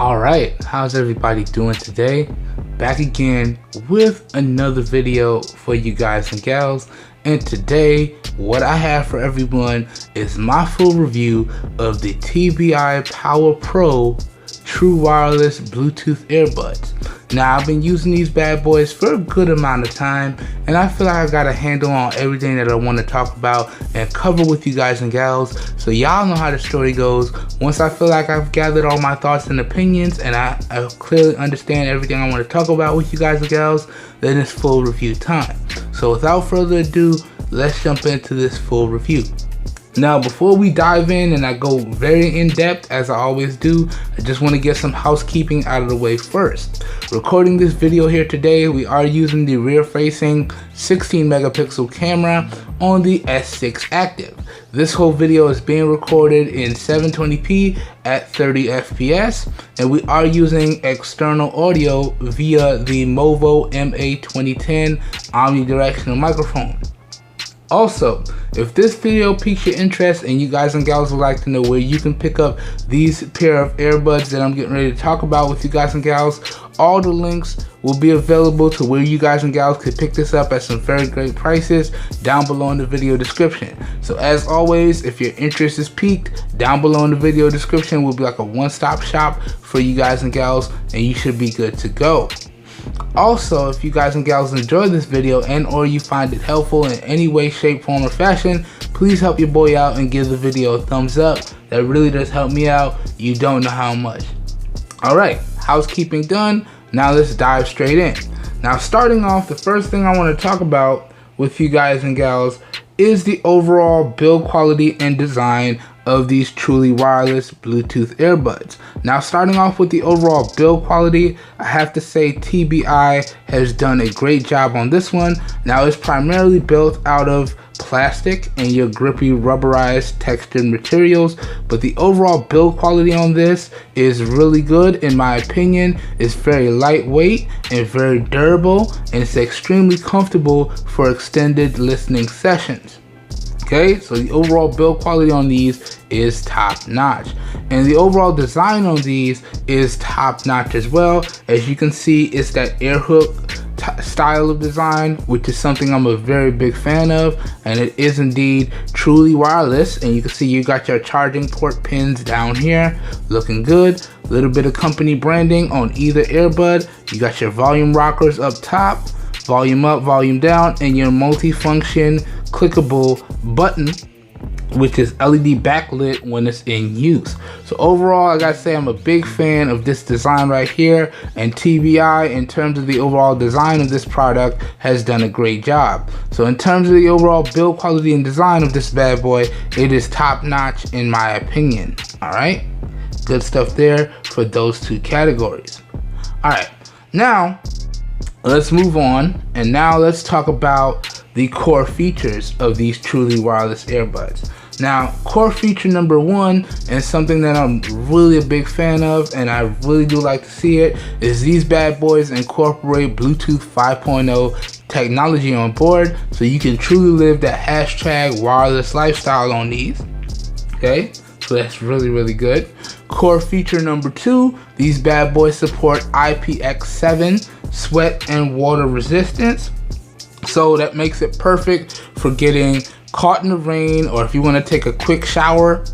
Alright, how's everybody doing today? Back again with another video for you guys and gals. And today, what I have for everyone is my full review of the TBI PowerPro True Wireless Bluetooth Earbuds. Now, I've been using these bad boys for a good amount of time, and I feel like I got a handle on everything that I want to talk about and cover with you guys and gals, so y'all know how the story goes. Once I feel like I've gathered all my thoughts and opinions, and I clearly understand everything I want to talk about with you guys and gals, then it's full review time. So without further ado, let's jump into this full review. Now, before we dive in and I go very in depth as I always do, I just want to get some housekeeping out of the way first. Recording this video here today, we are using the rear facing 16 megapixel camera on the S6 Active. This whole video is being recorded in 720p at 30 FPS, and we are using external audio via the Movo MA2010 omnidirectional microphone. Also, if this video piques your interest and you guys and gals would like to know where you can pick up these pair of earbuds that I'm getting ready to talk about with you guys and gals, all the links will be available to where you guys and gals could pick this up at some very great prices down below in the video description. So as always, if your interest is piqued, down below in the video description will be like a one-stop shop for you guys and gals, and you should be good to go. Also, if you guys and gals enjoyed this video and or you find it helpful in any way, shape, form, or fashion, please help your boy out and give the video a thumbs up. That really does help me out. You don't know how much. Alright, housekeeping done. Now let's dive straight in. Now, starting off, the first thing I want to talk about with you guys and gals is the overall build quality and design of these truly wireless Bluetooth earbuds. Now, starting off with the overall build quality, I have to say TBI has done a great job on this one. Now, it's primarily built out of plastic and your grippy rubberized textured materials, but the overall build quality on this is really good in my opinion. It's very lightweight and very durable, and it's extremely comfortable for extended listening sessions. Okay, so the overall build quality on these is top notch, and the overall design on these is top notch as well. As you can see, it's that air hook style of design, which is something I'm a very big fan of, and it is indeed truly wireless. And you can see you got your charging port pins down here, looking good. A little bit of company branding on either earbud. You got your volume rockers up top, volume up, volume down, and your multi-function clickable button, which is LED backlit when it's in use. So overall, I gotta say I'm a big fan of this design right here, and TBI, in terms of the overall design of this product, has done a great job. So in terms of the overall build quality and design of this bad boy, it is top notch in my opinion. All right, good stuff there for those two categories. All right, now let's move on, and now let's talk about the core features of these truly wireless earbuds. Now, core feature number one, and something that I'm really a big fan of, and I really do like to see it, is these bad boys incorporate Bluetooth 5.0 technology on board, so you can truly live that hashtag wireless lifestyle on these. Okay, so that's really good. Core feature number two, these bad boys support IPX7 sweat and water resistance. So that makes it perfect for getting caught in the rain, or if you want to take a quick shower,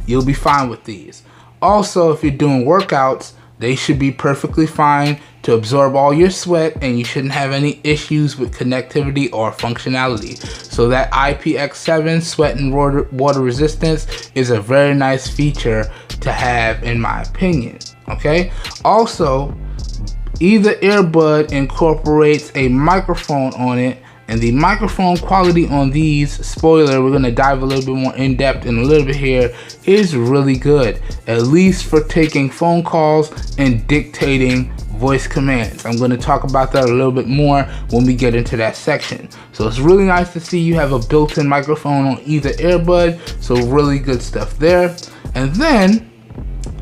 you'll be fine with these. Also, if you're doing workouts, they should be perfectly fine to absorb all your sweat, and you shouldn't have any issues with connectivity or functionality. So that IPX7 sweat and water resistance is a very nice feature to have in my opinion. Okay, also, either earbud incorporates a microphone on it, and the microphone quality on these, spoiler, we're going to dive a little bit more in depth in a little bit here, is really good, at least for taking phone calls and dictating voice commands. I'm going to talk about that a little bit more when we get into that section. So it's really nice to see you have a built-in microphone on either earbud, so really good stuff there. And then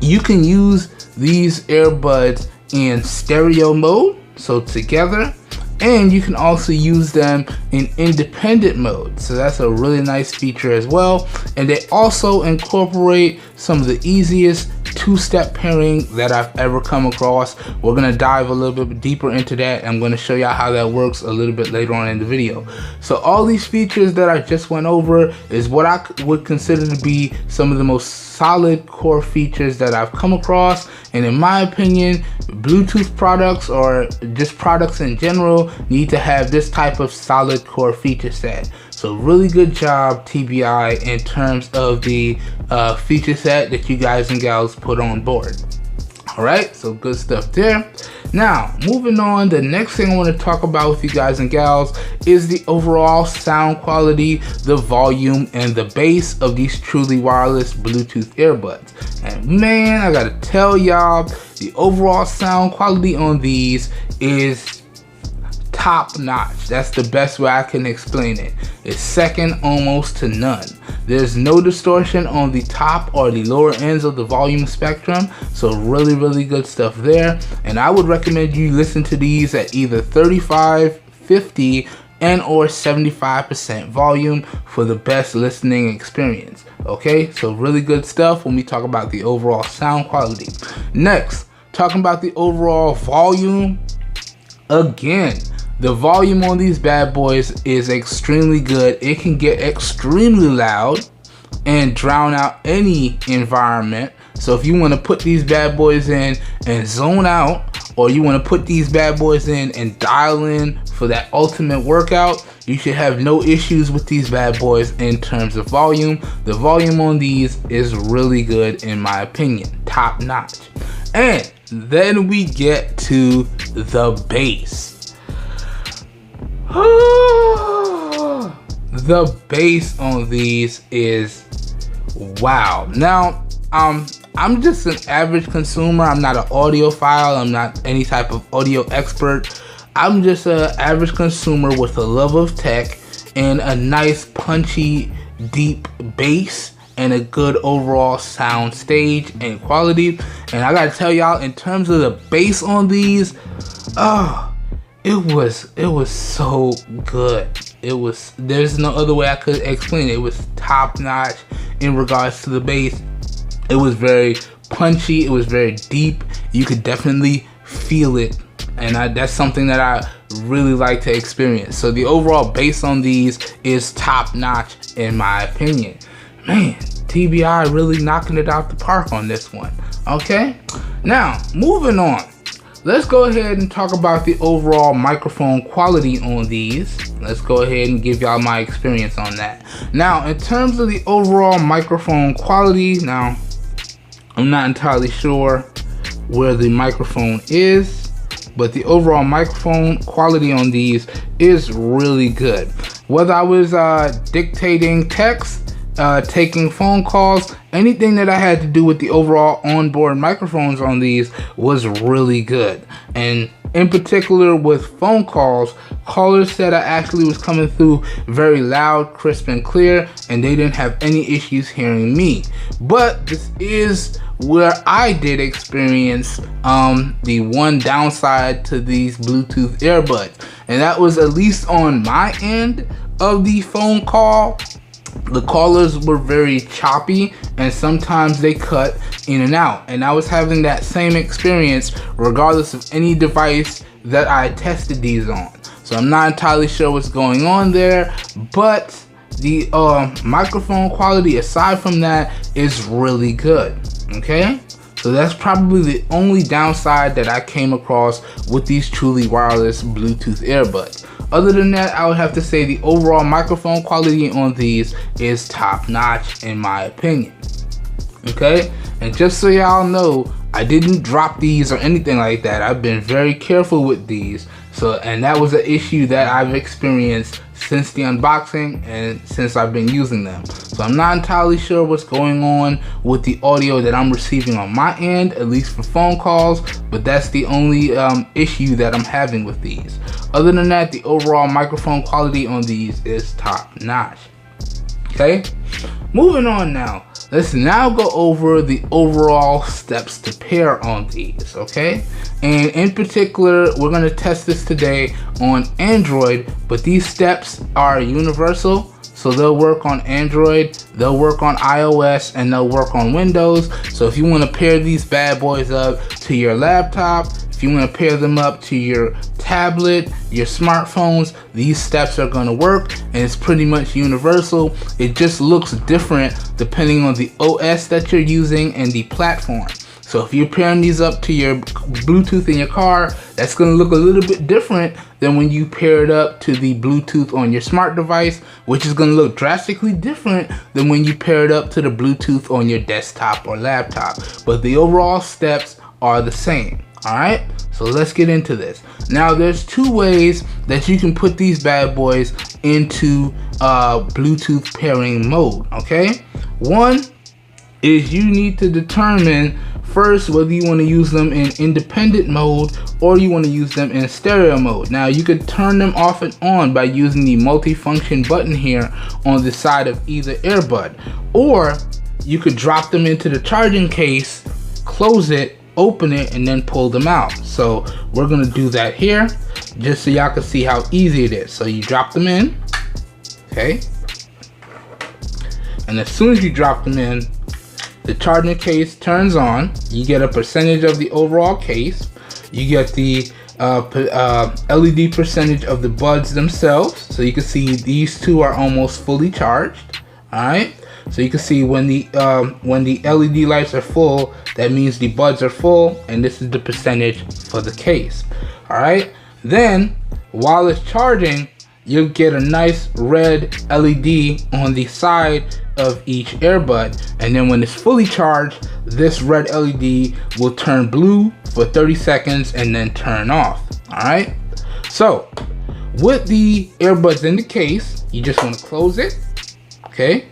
you can use these earbuds in stereo mode, so together, and you can also use them in independent mode, so that's a really nice feature as well. And they also incorporate some of the easiest two-step pairing that I've ever come across. We're gonna dive a little bit deeper into that. I'm gonna show y'all how that works a little bit later on in the video. So all these features that I just went over is what I would consider to be some of the most solid core features that I've come across. And in my opinion, Bluetooth products or just products in general need to have this type of solid core feature set. So really good job, TBI, in terms of the feature set that you guys and gals put on board. All right, so good stuff there. Now, moving on, the next thing I want to talk about with you guys and gals is the overall sound quality, the volume, and the bass of these truly wireless Bluetooth earbuds. And man, I gotta tell y'all, the overall sound quality on these is top notch. That's the best way I can explain it. It's second almost to none. There's no distortion on the top or the lower ends of the volume spectrum, so really good stuff there. And I would recommend you listen to these at either 35, 50, and or 75% volume for the best listening experience. Okay, so really good stuff when we talk about the overall sound quality. Next, talking about the overall volume. Again, the volume on these bad boys is extremely good. It can get extremely loud and drown out any environment. So if you want to put these bad boys in and zone out, or you want to put these bad boys in and dial in for that ultimate workout, you should have no issues with these bad boys in terms of volume. The volume on these is really good in my opinion, top notch. And then we get to the bass. The bass on these is wow. Now, I'm just an average consumer. I'm not an audiophile. I'm not any type of audio expert. I'm just an average consumer with a love of tech and a nice punchy, deep bass and a good overall sound stage and quality. And I gotta tell y'all, in terms of the bass on these, it was so good. There's no other way I could explain it. It was top notch in regards to the bass. It was very punchy, it was very deep. You could definitely feel it, and that's something that I really like to experience. So the overall bass on these is top notch in my opinion. Man, TBI really knocking it out the park on this one. Okay, now moving on. Let's go ahead and talk about the overall microphone quality on these. Let's go ahead and give y'all my experience on that. Now, in terms of the overall microphone quality, now, I'm not entirely sure where the microphone is, but the overall microphone quality on these is really good. Whether I was dictating text, taking phone calls, anything that I had to do with the overall onboard microphones on these was really good. And in particular with phone calls, callers said I actually was coming through very loud, crisp, and clear, and they didn't have any issues hearing me. But this is where I did experience the one downside to these Bluetooth earbuds, and that was, at least on my end of the phone call, the callers were very choppy and sometimes they cut in and out, and I was having that same experience regardless of any device that I tested these on. So I'm not entirely sure what's going on there, but the microphone quality aside from that is really good. Okay, so that's probably the only downside that I came across with these truly wireless Bluetooth earbuds. Other than that, I would have to say the overall microphone quality on these is top notch in my opinion. Okay, and just so y'all know, I didn't drop these or anything like that. I've been very careful with these. So, and that was an issue that I've experienced since the unboxing and since I've been using them. So I'm not entirely sure what's going on with the audio that I'm receiving on my end, at least for phone calls, but that's the only issue that I'm having with these. Other than that, the overall microphone quality on these is top notch. Okay, moving on now. Let's now go over the overall steps to pair on these, okay? And in particular, we're gonna test this today on Android, but these steps are universal. So they'll work on Android, they'll work on iOS, and they'll work on Windows. So if you want to pair these bad boys up to your laptop, if you want to pair them up to your tablet, your smartphones, these steps are going to work, and it's pretty much universal. It just looks different depending on the OS that you're using and the platform. So if you're pairing these up to your Bluetooth in your car, that's going to look a little bit different than when you pair it up to the Bluetooth on your smart device, which is going to look drastically different than when you pair it up to the Bluetooth on your desktop or laptop. But the overall steps are the same. All right, so let's get into this. Now there's two ways that you can put these bad boys into Bluetooth pairing mode. Okay, one is you need to determine first whether you want to use them in independent mode or you want to use them in stereo mode. Now you could turn them off and on by using the multifunction button here on the side of either earbud, or you could drop them into the charging case, close it, open it, and then pull them out. So we're gonna do that here just so y'all can see how easy it is. So you drop them in, okay, and as soon as you drop them in, the charging case turns on. You get a percentage of the overall case. You get the LED percentage of the buds themselves. So you can see these two are almost fully charged. All right. So you can see when the LED lights are full, that means the buds are full, and this is the percentage for the case. All right. Then while it's charging, you'll get a nice red LED on the side of each earbud, and then when it's fully charged, this red LED will turn blue for 30 seconds and then turn off. All right. So with the earbuds in the case, you just want to close it, okay,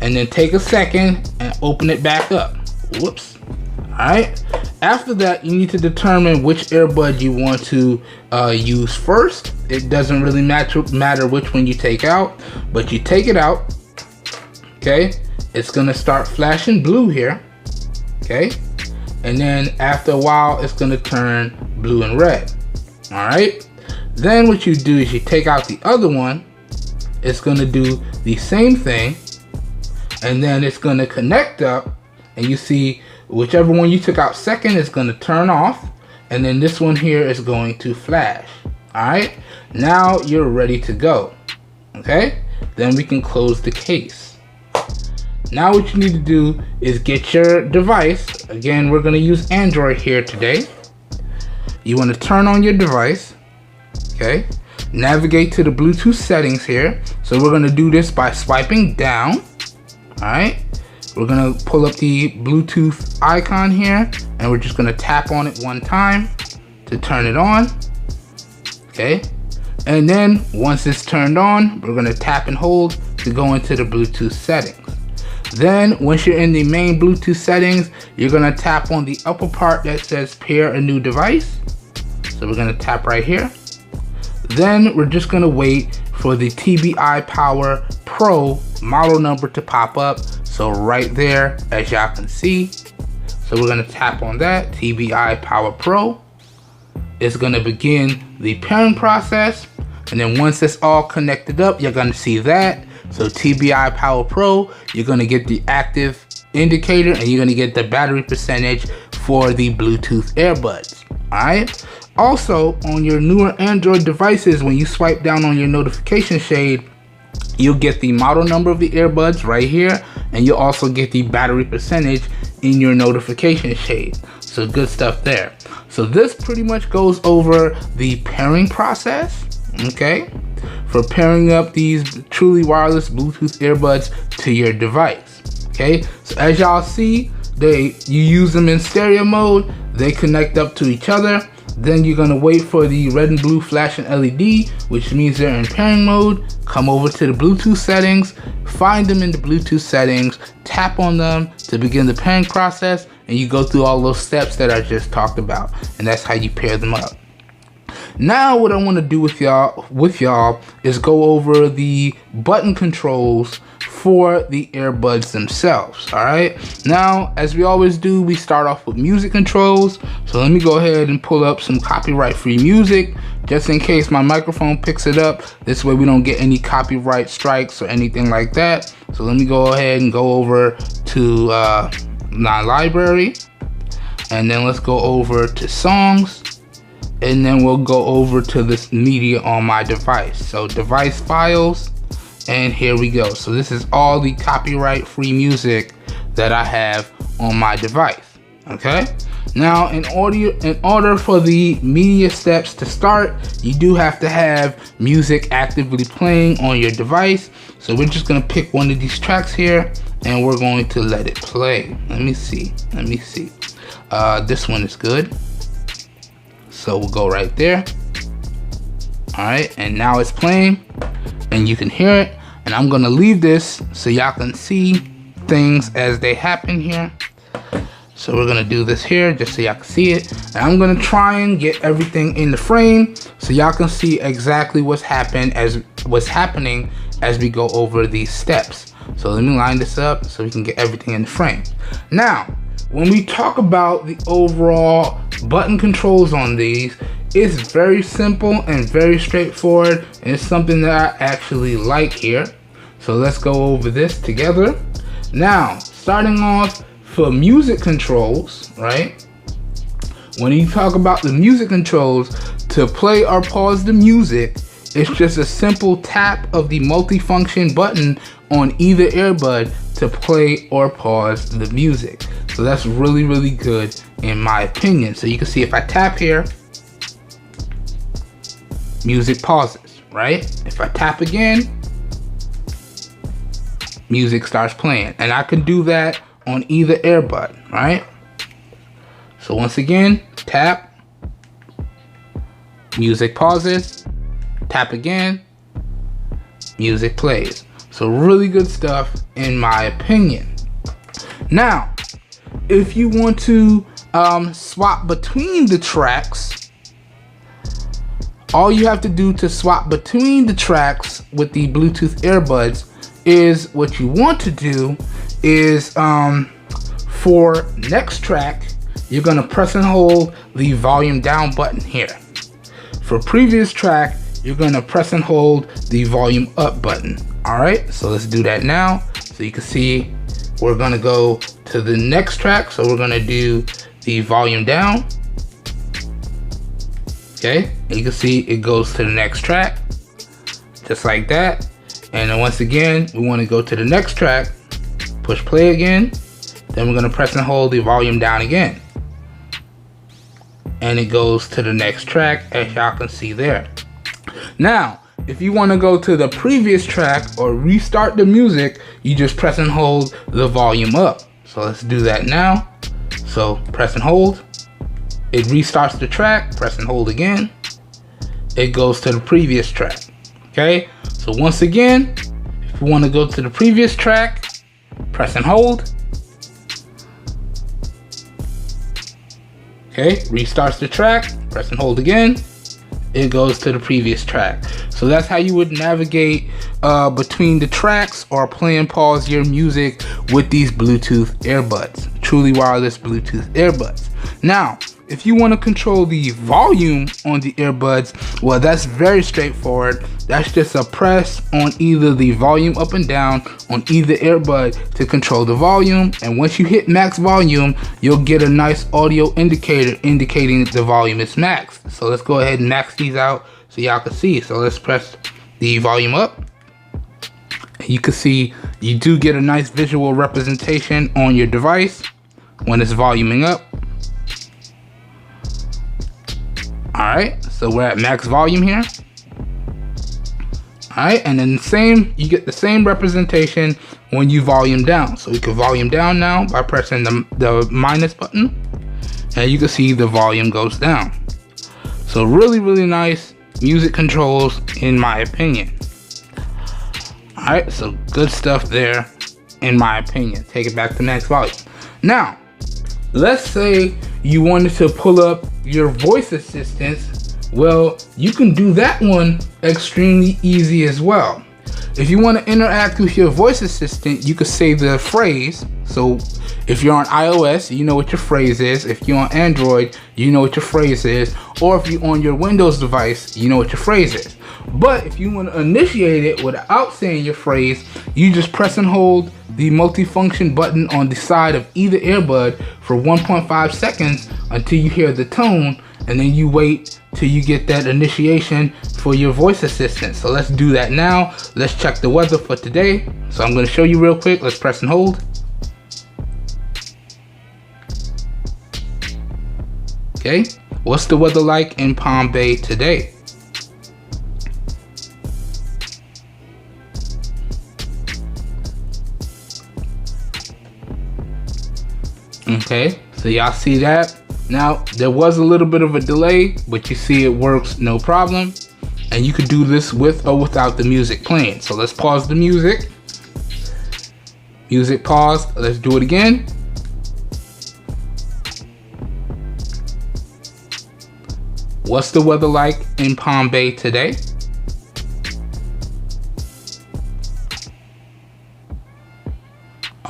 and then take a second and open it back up. Whoops. All right. After that, you need to determine which earbud you want to use first. It doesn't really matter which one you take out, but you take it out, okay? It's gonna start flashing blue here, okay? And then after a while, it's gonna turn blue and red, all right? Then what you do is you take out the other one. It's gonna do the same thing, and then it's gonna connect up, and you see whichever one you took out second is going to turn off, and then this one here is going to flash. All right, now you're ready to go. Okay, then we can close the case. Now what you need to do is get your device. Again, we're going to use Android here today. You want to turn on your device, okay, navigate to the Bluetooth settings here. So we're going to do this by swiping down. All right, we're gonna pull up the Bluetooth icon here, and we're just gonna tap on it one time to turn it on, okay? And then once it's turned on, we're gonna tap and hold to go into the Bluetooth settings. Then once you're in the main Bluetooth settings, you're gonna tap on the upper part that says pair a new device. So we're gonna tap right here. Then we're just gonna wait for the TBI PowerPro model number to pop up. So right there, as y'all can see. So we're gonna tap on that, TBI PowerPro. It's gonna begin the pairing process. And then once it's all connected up, you're gonna see that. So TBI PowerPro, you're gonna get the active indicator, and you're gonna get the battery percentage for the Bluetooth earbuds, all right? Also, on your newer Android devices, when you swipe down on your notification shade, you'll get the model number of the earbuds right here, and you'll also get the battery percentage in your notification shade. So good stuff there. So this pretty much goes over the pairing process, okay, for pairing up these truly wireless Bluetooth earbuds to your device, okay? So as y'all see, you use them in stereo mode, they connect up to each other. Then you're gonna wait for the red and blue flashing LED, which means they're in pairing mode. Come over to the Bluetooth settings, find them in the Bluetooth settings, tap on them to begin the pairing process, and you go through all those steps that I just talked about, and that's how you pair them up. Now what I want to do with y'all is go over the button controls for the earbuds themselves. All right, now as we always do, we start off with music controls. So let me go ahead and pull up some copyright free music just in case my microphone picks it up. This way we don't get any copyright strikes or anything like that. So let me go ahead and go over to my library, and then let's go over to songs, and then we'll go over to this media on my device. So device files, and here we go. So this is all the copyright free music that I have on my device. Okay, now in order for the media steps to start, you do have to have music actively playing on your device. So we're just gonna pick one of these tracks here, and we're going to let it play. Let me see. This one is good, so we'll go right there. All right, and now it's playing and you can hear it, and I'm gonna leave this so y'all can see things as they happen here. So we're gonna do this here just so y'all can see it, and I'm gonna try and get everything in the frame so y'all can see exactly what's happening as we go over these steps. So let me line this up so we can get everything in the frame. Now, when we talk about the overall button controls on these, it's very simple and very straightforward, and it's something that I actually like here. So let's go over this together. Now, starting off for music controls, right? When you talk about the music controls, to play or pause the music, it's just a simple tap of the multifunction button on either earbud to play or pause the music. So that's really, really good in my opinion. So you can see if I tap here, music pauses, right? If I tap again, music starts playing, and I can do that on either earbud, right? So once again, tap, music pauses, tap again, music plays. So really good stuff in my opinion. Now, if you want to swap between the tracks, all you have to do to swap between the tracks with the Bluetooth earbuds is what you want to do is for next track, you're gonna press and hold the volume down button here. For previous track, you're gonna press and hold the volume up button. All right, so let's do that now. So you can see we're gonna go to the next track. So we're gonna do the volume down. Okay, and you can see it goes to the next track, just like that. And then once again, we wanna go to the next track, push play again. Then we're gonna press and hold the volume down again. And it goes to the next track, as y'all can see there. Now, if you want to go to the previous track or restart the music, you just press and hold the volume up. So let's do that now. So press and hold, it restarts the track, press and hold again, it goes to the previous track. Okay, so once again, if you want to go to the previous track, press and hold. Okay, restarts the track, press and hold again, it goes to the previous track. So that's how you would navigate between the tracks or play and pause your music with these Bluetooth earbuds, truly wireless Bluetooth earbuds. Now, if you want to control the volume on the earbuds, well, that's very straightforward. That's just a press on either the volume up and down on either earbud to control the volume. And once you hit max volume, you'll get a nice audio indicator indicating that the volume is maxed. So let's go ahead and max these out so y'all can see. So let's press the volume up. You can see you do get a nice visual representation on your device when it's voluming up. Alright, so we're at max volume here. Alright, and then you get the same representation when you volume down. So we can volume down now by pressing the minus button, and you can see the volume goes down. So really, really nice music controls in my opinion. Alright, so good stuff there in my opinion. Take it back to max volume. Now, let's say you wanted to pull up your voice assistants Well, you can do that one extremely easy as well. If you want to interact with your voice assistant, you could say the phrase. So if you're on iOS, you know what your phrase is. If you're on Android, you know what your phrase is. Or if you're on your Windows device, you know what your phrase is. But if you want to initiate it without saying your phrase, you just press and hold the multifunction button on the side of either earbud for 1.5 seconds until you hear the tone, and then you wait till you get that initiation for your voice assistant. So let's do that now. Let's check the weather for today. So I'm going to show you real quick. Let's press and hold. Okay, what's the weather like in Palm Bay today? Okay, so y'all see that? Now, there was a little bit of a delay, but you see it works no problem. And you could do this with or without the music playing. So let's pause the music. Music paused. Let's do it again. What's the weather like in Palm Bay today?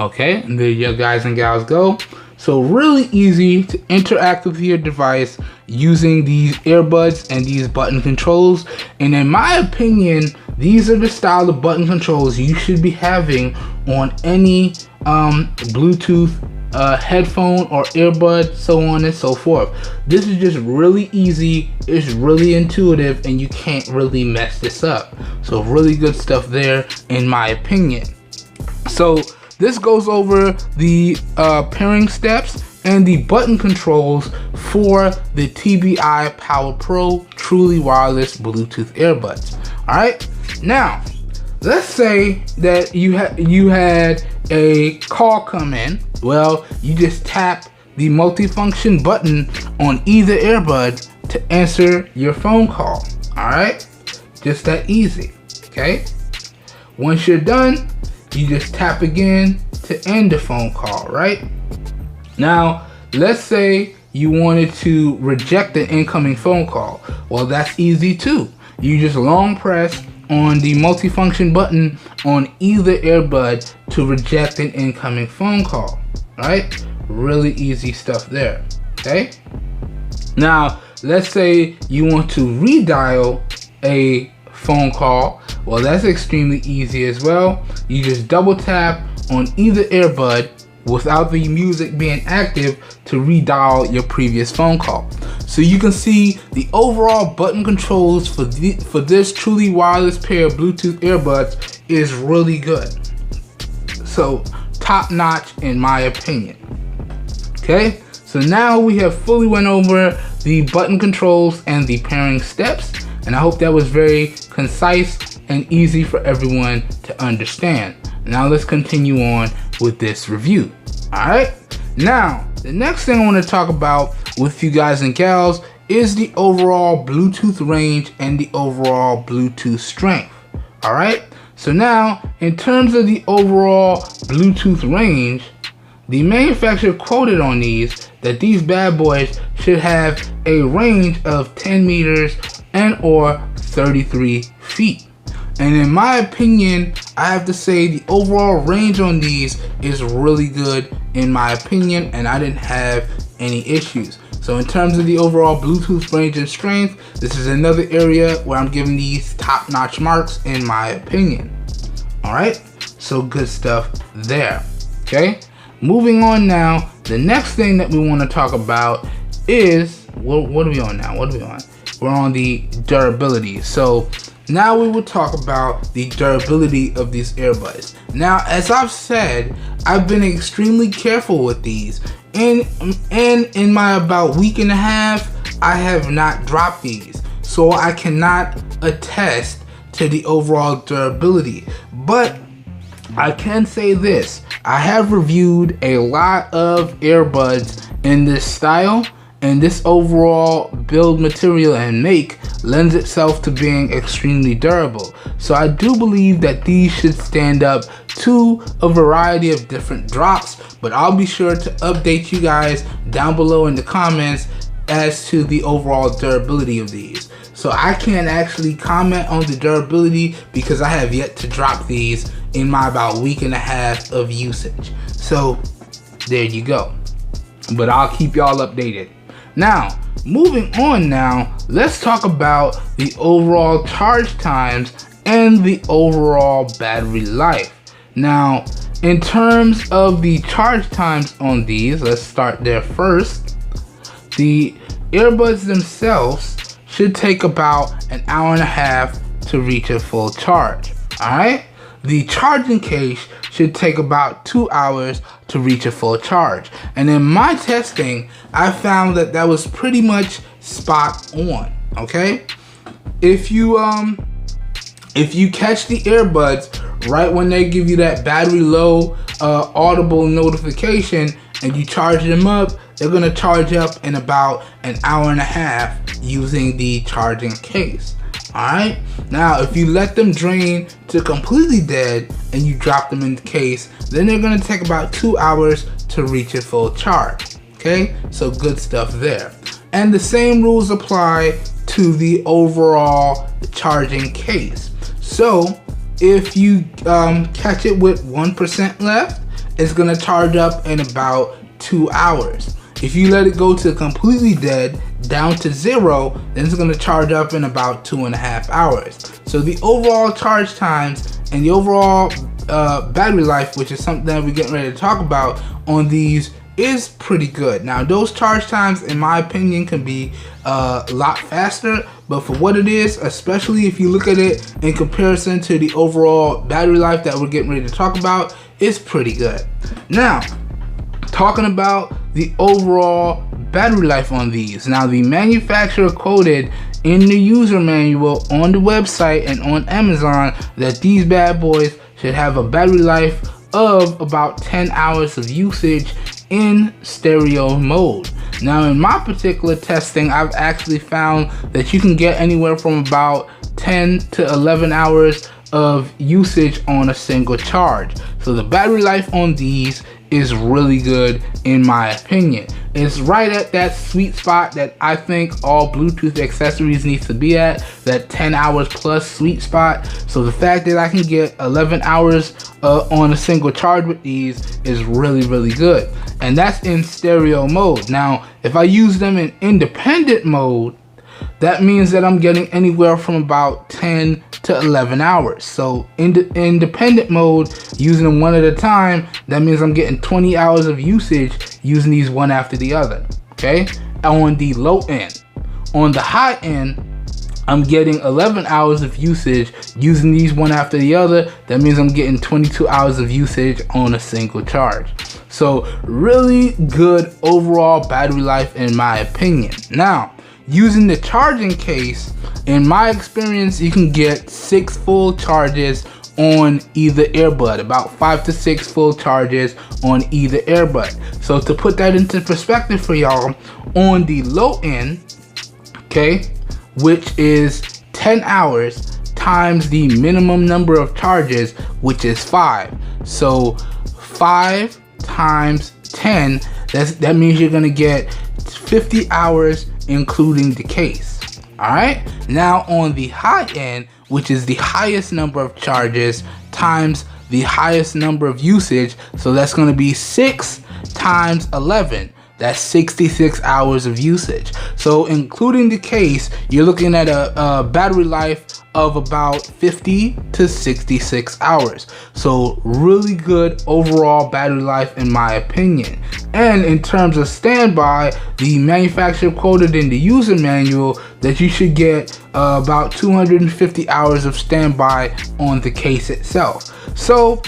Okay, and there you guys and gals go. So really easy to interact with your device using these earbuds and these button controls. And in my opinion, these are the style of button controls you should be having on any Bluetooth headphone or earbud, so on and so forth. This is just really easy, it's really intuitive, and you can't really mess this up. So really good stuff there in my opinion. So this goes over the pairing steps and the button controls for the TBI PowerPro truly wireless Bluetooth earbuds. All right, now let's say that you had a call come in. Well, you just tap the multifunction button on either earbud to answer your phone call. All right, just that easy. Okay, once you're done, you just tap again to end the phone call, right? Now, let's say you wanted to reject the incoming phone call. Well, that's easy too. You just long press on the multifunction button on either earbud to reject an incoming phone call, right? Really easy stuff there, okay? Now, let's say you want to redial a phone call. Well, that's extremely easy as well. You just double tap on either earbud without the music being active to redial your previous phone call. So you can see the overall button controls for this truly wireless pair of Bluetooth earbuds is really good. So top notch in my opinion. Okay, so now we have fully went over the button controls and the pairing steps, and I hope that was very concise and easy for everyone to understand. Now let's continue on with this review. All right, now the next thing I want to talk about with you guys and gals is the overall Bluetooth range and the overall Bluetooth strength. All right, so now in terms of the overall Bluetooth range, the manufacturer quoted on these that these bad boys should have a range of 10 meters and or 33 feet. And in my opinion, I have to say the overall range on these is really good in my opinion, and I didn't have any issues. So in terms of the overall Bluetooth range and strength, this is another area where I'm giving these top-notch marks in my opinion. All right, so good stuff there. Okay, moving on now, the next thing that we want to talk about is, what are we on now? What are we on? We're on the durability. So now we will talk about the durability of these earbuds. Now, as I've said, I've been extremely careful with these. And in my about week and a half, I have not dropped these. So I cannot attest to the overall durability. But I can say this, I have reviewed a lot of earbuds in this style, and this overall build material and make lends itself to being extremely durable. So I do believe that these should stand up to a variety of different drops, but I'll be sure to update you guys down below in the comments as to the overall durability of these. So I can't actually comment on the durability because I have yet to drop these in my about week and a half of usage. So there you go. But I'll keep y'all updated. Now, moving on now, let's talk about the overall charge times and the overall battery life. Now, in terms of the charge times on these, let's start there first. The earbuds themselves should take about an hour and a half to reach a full charge. Alright? The charging case should take about 2 hours to reach a full charge. And in my testing, I found that that was pretty much spot on. Okay? If you catch the earbuds right when they give you that battery low audible notification and you charge them up, they're gonna charge up in about an hour and a half using the charging case. Alright, now if you let them drain to completely dead and you drop them in the case, then they're gonna take about 2 hours to reach a full charge. Okay, so good stuff there. And the same rules apply to the overall charging case. So if you catch it with 1% left, it's gonna charge up in about 2 hours. If you let it go to completely dead, down to 0, then it's gonna charge up in about 2.5 hours. So the overall charge times and the overall battery life, which is something that we're getting ready to talk about on these, is pretty good. Now those charge times, in my opinion, can be a lot faster, but for what it is, especially if you look at it in comparison to the overall battery life that we're getting ready to talk about, it's pretty good. Now, talking about the overall battery life on these. Now, the manufacturer quoted in the user manual on the website and on Amazon that these bad boys should have a battery life of about 10 hours of usage in stereo mode. Now, in my particular testing, I've actually found that you can get anywhere from about 10 to 11 hours of usage on a single charge. So the battery life on these is really good in my opinion. It's right at that sweet spot that I think all Bluetooth accessories needs to be at, that 10 hours plus sweet spot. So the fact that I can get 11 hours on a single charge with these is really good. And that's in stereo mode. Now, if I use them in independent mode, that means that I'm getting anywhere from about 10 to 11 hours. So in independent mode, using them one at a time, that means I'm getting 20 hours of usage using these one after the other. Okay, on the low end. On the high end, I'm getting 11 hours of usage using these one after the other. That means I'm getting 22 hours of usage on a single charge. So really good overall battery life in my opinion. Now, using the charging case, in my experience, you can get 6 full charges on either earbud, about 5 to 6 full charges on either earbud. So to put that into perspective for y'all, on the low end, okay, which is 10 hours times the minimum number of charges, which is 5. So 5 times 10, that means you're gonna get 50 hours including the case. Alright, now on the high end, which is the highest number of charges times the highest number of usage, so that's going to be 6 times 11. That's 66 hours of usage. So including the case, you're looking at a battery life of about 50 to 66 hours. So really good overall battery life in my opinion. And in terms of standby, the manufacturer quoted in the user manual that you should get about 250 hours of standby on the case itself. So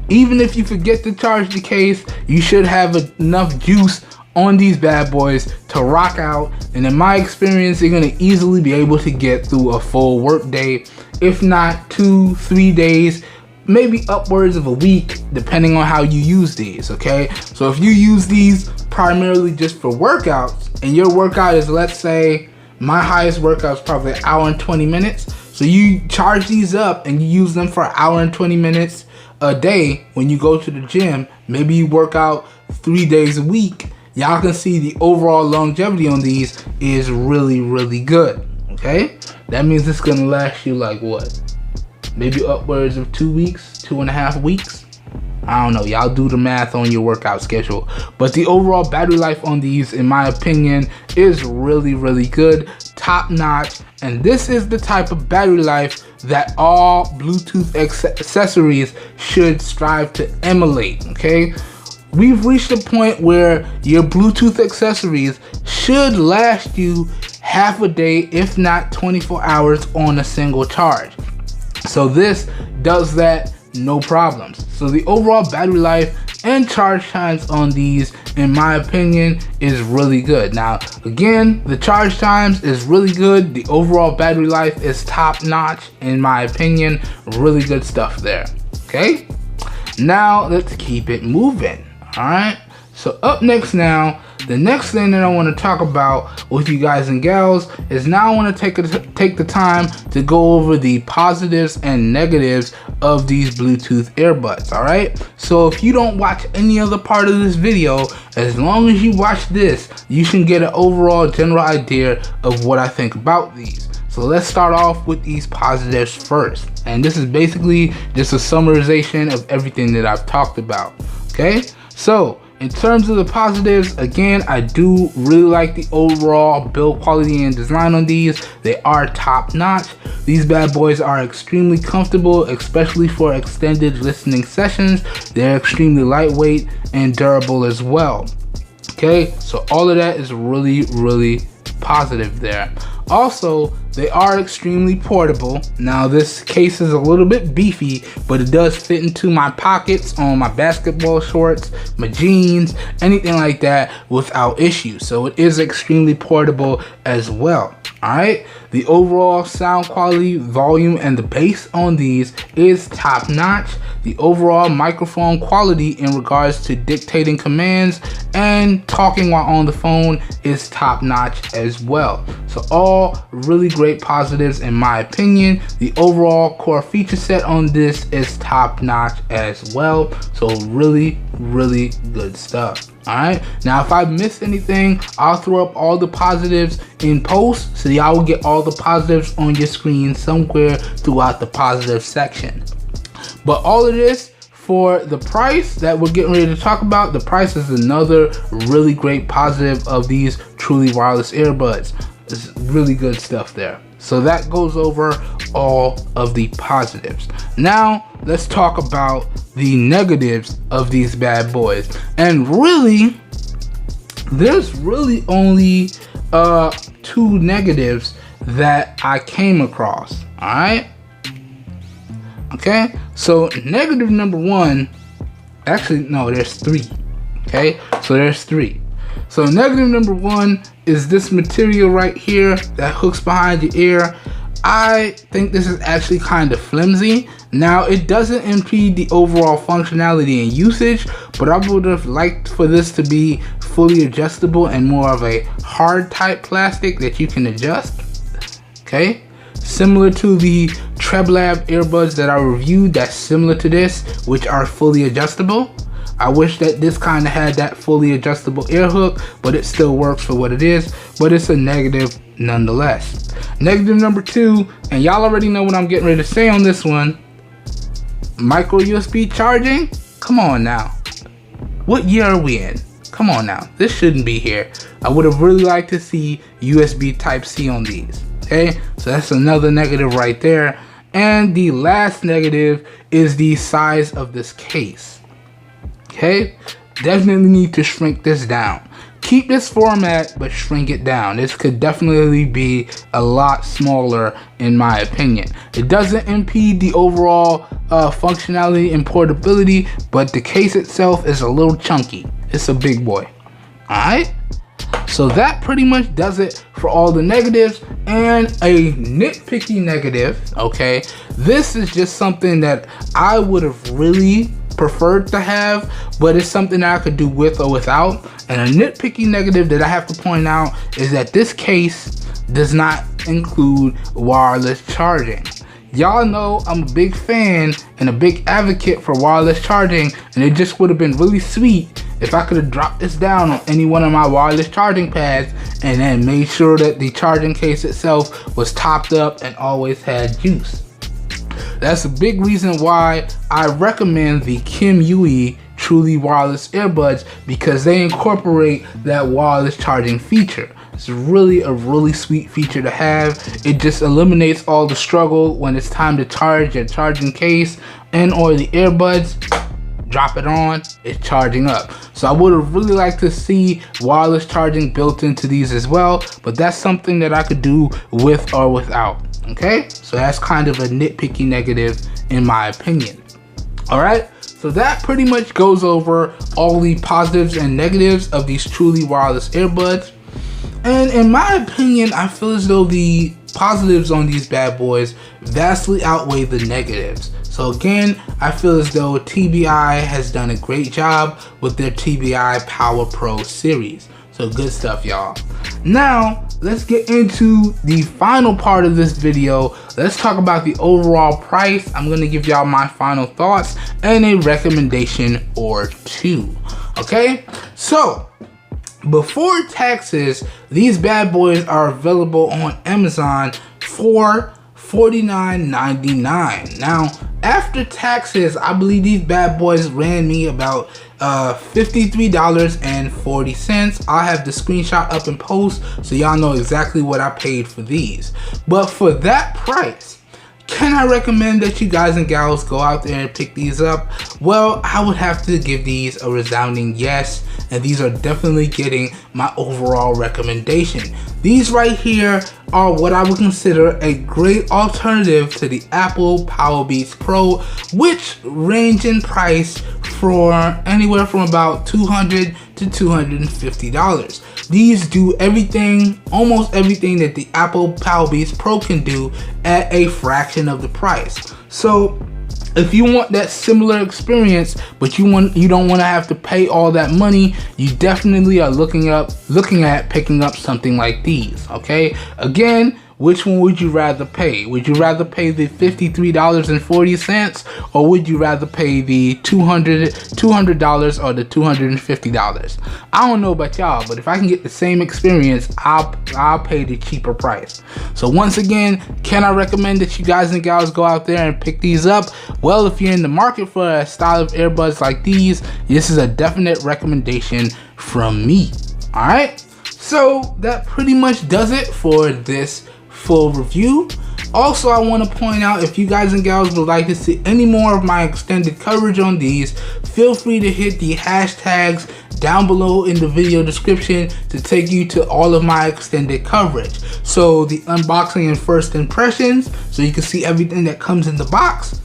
even if you forget to charge the case, you should have enough juice on these bad boys to rock out, and in my experience, you're gonna easily be able to get through a full work day, if not 2-3 days, maybe upwards of a week, depending on how you use these. Okay, so if you use these primarily just for workouts, and your workout is, let's say my highest workout is probably an hour and 20 minutes, so you charge these up and you use them for an hour and 20 minutes a day when you go to the gym, maybe you work out 3 days a week, y'all can see the overall longevity on these is really good. Okay, that means it's gonna last you like what? Maybe upwards of 2 weeks, 2.5 weeks. I don't know, y'all do the math on your workout schedule. But the overall battery life on these, in my opinion, is really good, top notch. And this is the type of battery life that all Bluetooth accessories should strive to emulate, okay? We've reached a point where your Bluetooth accessories should last you half a day, if not 24 hours on a single charge. So this does that, no problems. So the overall battery life and charge times on these, in my opinion, is really good. Now, again, the charge times is really good. The overall battery life is top notch, in my opinion. Really good stuff there. Okay, now let's keep it moving. All right, so up next now, the next thing that I want to talk about with you guys and gals is now I want to take the time to go over the positives and negatives of these Bluetooth earbuds. All right, so if you don't watch any other part of this video, as long as you watch this, you can get an overall general idea of what I think about these. So let's start off with these positives first, and this is basically just a summarization of everything that I've talked about. Okay, so in terms of the positives, again, I do really like the overall build quality and design on these. They are top notch. These bad boys are extremely comfortable, especially for extended listening sessions. They're extremely lightweight and durable as well. Okay, so all of that is really positive there. Also, they are extremely portable. Now this case is a little bit beefy, but it does fit into my pockets on my basketball shorts, my jeans, anything like that without issue. So it is extremely portable as well. Alright, the overall sound quality, volume, and the bass on these is top notch. The overall microphone quality in regards to dictating commands and talking while on the phone is top notch as well. So all really great positives in my opinion. The overall core feature set on this is top notch as well. So really good stuff. Alright, now if I missed anything, I'll throw up all the positives in post, so y'all will get all the positives on your screen somewhere throughout the positive section. But all of this for the price that we're getting ready to talk about, the price is another really great positive of these truly wireless earbuds. It's really good stuff there. So that goes over all of the positives. Now let's talk about the negatives of these bad boys. And really, there's really only 2 negatives that I came across. Alright? Okay, so negative number 1, actually no, there's 3. Okay, so there's 3. So negative number 1 is this material right here that hooks behind your ear. I think this is actually kind of flimsy. Now it doesn't impede the overall functionality and usage, but I would have liked for this to be fully adjustable and more of a hard type plastic that you can adjust. Okay, similar to the TreBlab earbuds that I reviewed, that's similar to this, which are fully adjustable. I wish that this kind of had that fully adjustable ear hook, but it still works for what it is, but it's a negative nonetheless. Negative number 2, and y'all already know what I'm getting ready to say on this one. Micro USB charging? Come on now. What year are we in? Come on now. This shouldn't be here. I would have really liked to see USB Type-C on these. Okay, so that's another negative right there. And the last negative is the size of this case. Okay, definitely need to shrink this down. Keep this format, but shrink it down. This could definitely be a lot smaller in my opinion. It doesn't impede the overall functionality and portability, but the case itself is a little chunky. It's a big boy. Alright, so that pretty much does it for all the negatives. And a nitpicky negative, okay, this is just something that I would have really preferred to have, but it's something that I could do with or without. And a nitpicky negative that I have to point out is that this case does not include wireless charging. Y'all know I'm a big fan and a big advocate for wireless charging, and it just would have been really sweet if I could have dropped this down on any one of my wireless charging pads and then made sure that the charging case itself was topped up and always had juice. That's a big reason why I recommend the Kim Yui Truly Wireless Earbuds, because they incorporate that wireless charging feature. It's really a really sweet feature to have. It just eliminates all the struggle when it's time to charge your charging case and or the earbuds. Drop it on, it's charging up. So I would have really liked to see wireless charging built into these as well, but that's something that I could do with or without. Okay, so that's kind of a nitpicky negative in my opinion. All right, so that pretty much goes over all the positives and negatives of these Truly Wireless Earbuds. And in my opinion, I feel as though the positives on these bad boys vastly outweigh the negatives. So again, I feel as though TBI has done a great job with their TBI PowerPro series. So good stuff, y'all. Now, let's get into the final part of this video. Let's talk about the overall price. I'm gonna give y'all my final thoughts and a recommendation or two. Okay, so before taxes, these bad boys are available on Amazon for $49.99. Now, after taxes, I believe these bad boys ran me about $53.40. I'll have the screenshot up in post so y'all know exactly what I paid for these. But for that price, can I recommend that you guys and gals go out there and pick these up? Well, I would have to give these a resounding yes, and these are definitely getting my overall recommendation. These right here are what I would consider a great alternative to the Apple Powerbeats Pro, which range in price for anywhere from about $200 to $250. These do everything, almost everything that the Apple Powerbeats Pro can do at a fraction of the price. So if you want that similar experience, but you don't want to have to pay all that money, you definitely are looking at picking up something like these. Okay, again, which one would you rather pay? Would you rather pay the $53.40, or would you rather pay the $200 or the $250? I don't know about y'all, but if I can get the same experience, I'll pay the cheaper price. So once again, can I recommend that you guys and gals go out there and pick these up? Well, if you're in the market for a style of earbuds like these, this is a definite recommendation from me. All right, so that pretty much does it for this full review. Also, I want to point out, if you guys and gals would like to see any more of my extended coverage on these, feel free to hit the hashtags down below in the video description to take you to all of my extended coverage. So the unboxing and first impressions, so you can see everything that comes in the box,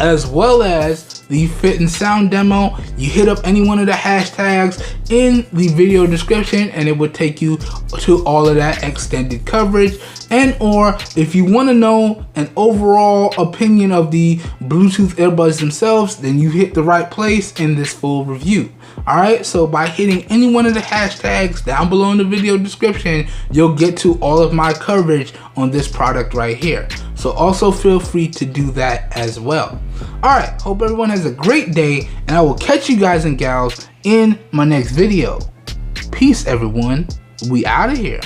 as well as the fit and sound demo. You hit up any one of the hashtags in the video description and it would take you to all of that extended coverage. And or if you want to know an overall opinion of the Bluetooth earbuds themselves, then you hit the right place in this full review. Alright, so by hitting any one of the hashtags down below in the video description, you'll get to all of my coverage on this product right here. So also feel free to do that as well. Alright, hope everyone has a great day, and I will catch you guys and gals in my next video. Peace everyone, we out of here.